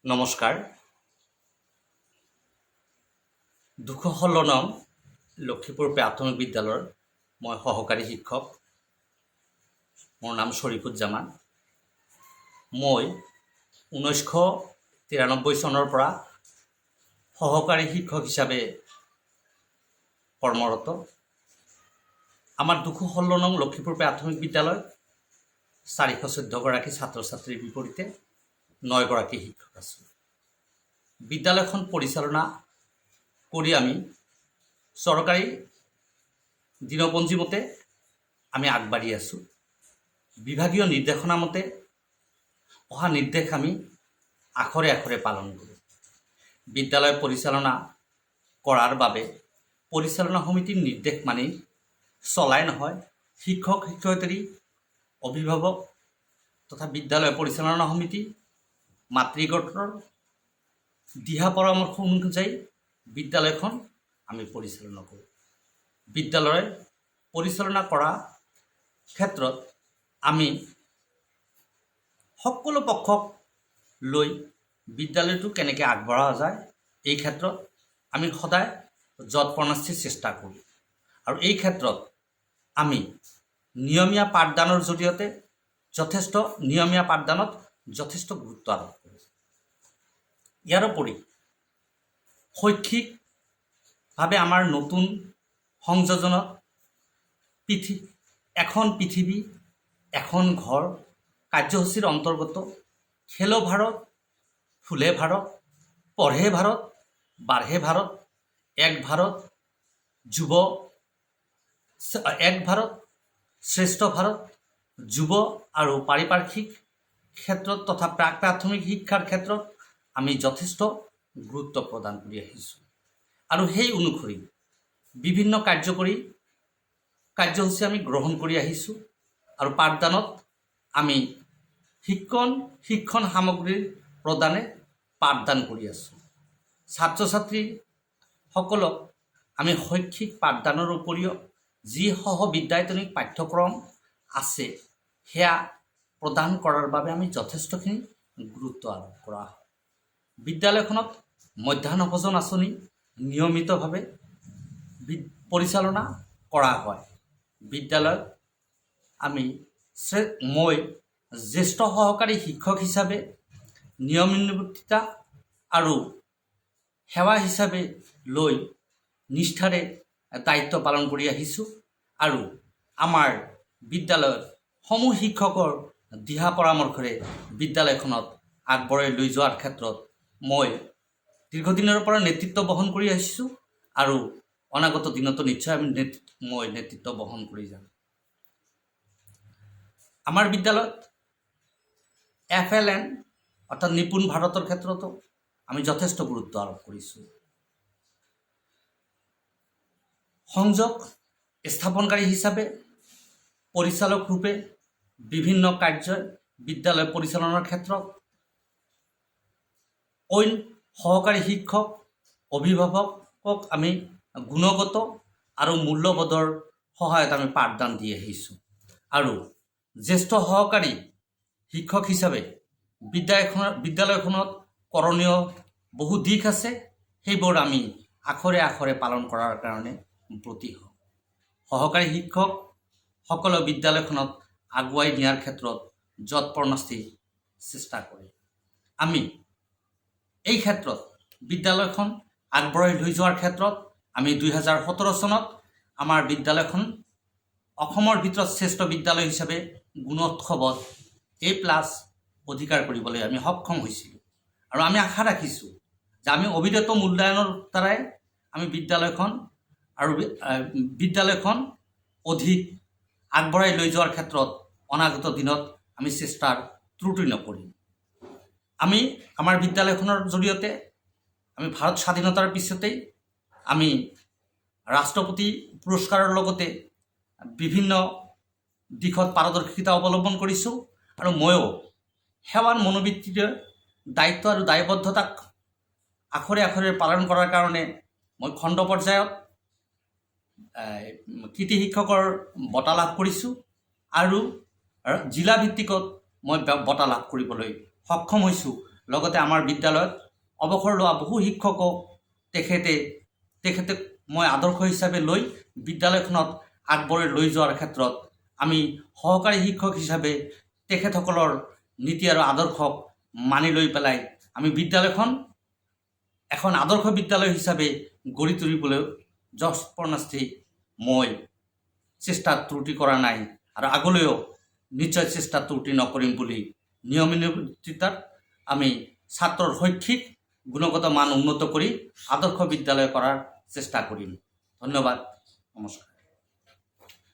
নমস্কাৰ। ২১৬ নং লক্ষীপুৰ প্ৰাথমিক বিদ্যালয়ৰ মই সহকাৰী শিক্ষক। মোৰ নাম শ্বৰিফুজ্জামান। মই ১৯৯৩ চনৰ পৰা সহকাৰী শিক্ষক হিচাপে কৰ্মৰত। আমাৰ ২১৬ নং লক্ষীপুৰ প্ৰাথমিক বিদ্যালয়ত ৪১৪ গৰাকী ছাত্ৰ ছাত্ৰীৰ বিপৰীতে ৯ গৰাকী শিক্ষক আছোঁ। বিদ্যালয়খন পৰিচালনা কৰি আমি চৰকাৰী দিনপঞ্জী মতে আমি আগবাঢ়ি আছোঁ। বিভাগীয় নিৰ্দেশনা মতে অহা নিৰ্দেশ আমি আখৰে আখৰে পালন কৰোঁ। বিদ্যালয় পৰিচালনা কৰাৰ বাবে পৰিচালনা সমিতিৰ নিৰ্দেশ মানি চলাই নহয়, শিক্ষক শিক্ষয়িত্ৰী, অভিভাৱক তথা বিদ্যালয় পৰিচালনা সমিতি মাতৃগোটৰ দিহা পৰামৰ্শ অনুযায়ী বিদ্যালয়খন আমি পৰিচালনা কৰোঁ। বিদ্যালয় পৰিচালনা কৰা ক্ষেত্ৰত আমি সকলো পক্ষক লৈ বিদ্যালয়টো কেনেকৈ আগবঢ়া যায় এই ক্ষেত্ৰত আমি সদায় যৎপৰোনাস্তি চেষ্টা কৰোঁ। আৰু এই ক্ষেত্ৰত আমি নিয়মীয়া পাঠদানৰ জৰিয়তে যথেষ্ট গুৰুত্ব আৰোপ কৰোঁ। ইয়াৰোপৰি শৈক্ষিকভাৱে আমাৰ নতুন সংযোজনত এখন পৃথিৱী এখন ঘৰ কাৰ্যসূচীৰ অন্তৰ্গত খেলো ভাৰত, ফুলে ভাৰত, পঢ়ে ভাৰত, বাঢ়ে ভাৰত, এক ভাৰত, শ্ৰেষ্ঠ ভাৰত, যুৱ আৰু পাৰিপাৰ্শ্বিক ক্ষেত্ৰত তথা প্ৰাথমিক শিক্ষাৰ ক্ষেত্ৰত আমি যথেষ্ট গুৰুত্ব প্ৰদান কৰি আহিছোঁ। আৰু সেই অনুসৰি বিভিন্ন কাৰ্যসূচী আমি গ্ৰহণ কৰি আহিছোঁ। আৰু পাঠদানত আমি শিক্ষণ সামগ্ৰীৰ প্ৰদানে পাঠদান কৰি আছোঁ। ছাত্ৰ ছাত্ৰীসকলক আমি শৈক্ষিক পাঠদানৰ উপৰিও যি সহবিদ্যায়তনিক পাঠ্যক্ৰম আছে সেয়া প্ৰদান কৰাৰ বাবে আমি যথেষ্টখিনি গুৰুত্ব আৰোপ কৰা হয়। বিদ্যালয়খনত মধ্যাহ্ন ভোজন আঁচনি নিয়মিতভাৱে পৰিচালনা কৰা হয়। বিদ্যালয়ত মই জ্যেষ্ঠ সহকাৰী শিক্ষক হিচাপে নিয়মানুৱৰ্তিতা আৰু সেৱা হিচাপে লৈ নিষ্ঠাৰে দায়িত্ব পালন কৰি আহিছোঁ। আৰু আমাৰ বিদ্যালয়ত সমূহ শিক্ষকৰ দিহা পৰামৰ্শৰে বিদ্যালয়খনত আগবঢ়াই লৈ যোৱাৰ ক্ষেত্ৰত মই দীৰ্ঘদিনৰ পৰা নেতৃত্ব বহন কৰি আহিছোঁ আৰু অনাগত দিনতো নিশ্চয় মই নেতৃত্ব বহন কৰি যাম। আমাৰ বিদ্যালয়ত FLN অৰ্থাৎ নিপুণ ভাৰতৰ ক্ষেত্ৰতো আমি যথেষ্ট গুৰুত্ব আৰোপ কৰিছোঁ। সংযোগ স্থাপনকাৰী হিচাপে পৰিচালক ৰূপে বিভিন্ন কাৰ্যই বিদ্যালয় পৰিচালনাৰ ক্ষেত্ৰত অইন সহকাৰী শিক্ষক অভিভাৱকক আমি গুণগত আৰু মূল্যবোধৰ সহায়ত আমি পাঠদান দি আহিছোঁ। আৰু জ্যেষ্ঠ সহকাৰী শিক্ষক হিচাপে বিদ্যালয়খনত কৰণীয় বহু দিশ আছে, সেইবোৰ আমি আখৰে আখৰে পালন কৰাৰ কাৰণে ব্ৰতী হওঁ। সহকাৰী শিক্ষকসকলে বিদ্যালয়খনত আগুৱাই নিয়াৰ ক্ষেত্ৰত যৎপৰোনাস্তি চেষ্টা কৰে। আমি এই ক্ষেত্ৰত বিদ্যালয়খন আগবঢ়াই লৈ যোৱাৰ ক্ষেত্ৰত আমি ২০১৭ চনত আমাৰ বিদ্যালয়খন অসমৰ ভিতৰত শ্ৰেষ্ঠ বিদ্যালয় হিচাপে গুণোৎসৱত A+ অধিকাৰ কৰিবলৈ আমি সক্ষম হৈছিলোঁ। আৰু আমি আশা ৰাখিছোঁ যে আমি অবিৰত মূল্যায়নৰ দ্বাৰাই আমি বিদ্যালয়খন অধিক আগবঢ়াই লৈ যোৱাৰ ক্ষেত্ৰত অনাগত দিনত আমি চেষ্টাৰ ত্ৰুটি নকৰিম। আমি আমাৰ বিদ্যালয়খনৰ জৰিয়তে আমি ভাৰত স্বাধীনতাৰ পিছতেই আমি ৰাষ্ট্ৰপতি পুৰস্কাৰৰ লগতে বিভিন্ন দিশত পাৰদৰ্শিতা অৱলম্বন কৰিছোঁ। আৰু ময়ো সেৱাৰ মনোবৃত্তিৰে দায়িত্ব আৰু দায়বদ্ধতাক আখৰে আখৰে পালন কৰাৰ কাৰণে মই খণ্ড পৰ্যায়ত কৃতি শিক্ষকৰ বঁটা লাভ কৰিছোঁ আৰু জিলা ভিত্তিকত মই বঁটা লাভ কৰিবলৈ সক্ষম হৈছোঁ। লগতে আমাৰ বিদ্যালয়ত অৱসৰ লোৱা বহু শিক্ষকক তেখেতে মই আদৰ্শ হিচাপে লৈ বিদ্যালয়খনত আগবঢ়াই লৈ যোৱাৰ ক্ষেত্ৰত আমি সহকাৰী শিক্ষক হিচাপে তেখেতসকলৰ নীতি আৰু আদৰ্শক মানি লৈ পেলাই আমি বিদ্যালয়খন এখন আদৰ্শ বিদ্যালয় হিচাপে গঢ়ি তুলিবলৈ যৎপৰোনাস্তি মই চেষ্টা ত্ৰুটি কৰা নাই আৰু আগলৈও নিশ্চয় চেষ্টা ত্ৰুটি নকৰিম বুলি নিয়মিততাত আমি ছাত্ৰৰ শৈক্ষিক গুণগত মান উন্নত কৰি আদৰ্শ বিদ্যালয় কৰাৰ চেষ্টা কৰিম। ধন্যবাদ, নমস্কাৰ।